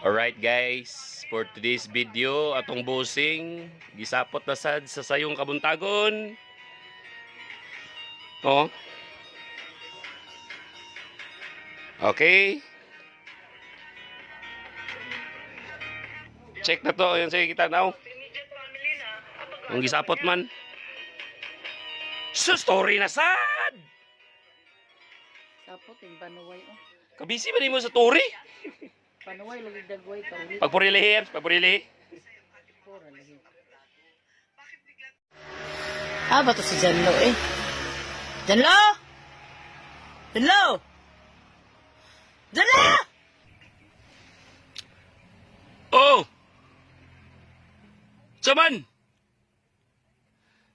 Alright guys, for today's video, atong bossing, gisapot na sad sa sayong kabuntagon. Oh. Okay. Check na to, yun sige kita now. Ang gisapot man. So story na sad! Sapot yung panuway oh. Kabisi ba mo sa story? Panuway lagi dagway ka ulit. Pagpurili, pagpurili. Pura lagi. Ah, ba to si Janlo eh? Janlo! Janlo! Janlo! Oh! Saman!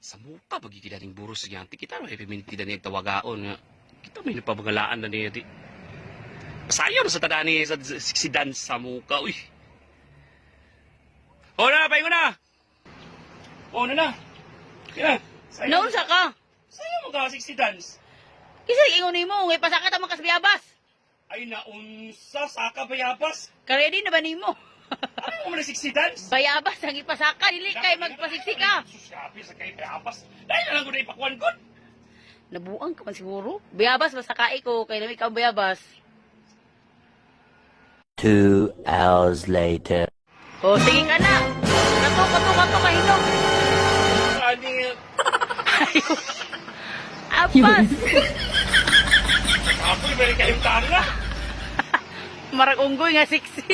Sa muka, magigidaning buros sa yanti. Kita may piminti na niya tawagaon nga. Kita may napabagalaan na niya. Pasayaw na sa tadani sa si Dan sa muka. Uy! O na, pahingo na! O na! Kaya, Noon sa ka? sayaw mo ka si dance. Kasi ingon mo, ngay pasakat ang mga kasbiyabas. Ay naunsa, saka bayabas. Karedi na ba nimo? Ano mo na si dance? Bayabas ang ipasaka, dili kay magpasiksik ka. Susabi sa kay bayabas. Dahil na lang ko na ipakuan ko. Nabuang ka man siguro. Bayabas, masakai ko, kay nami ka bayabas. 2 hours later. O, sige ka na. Kato, kahinog. Ani nga. Ayaw. Apas. Ako, may kayong tanga. Marag unggoy nga siksi.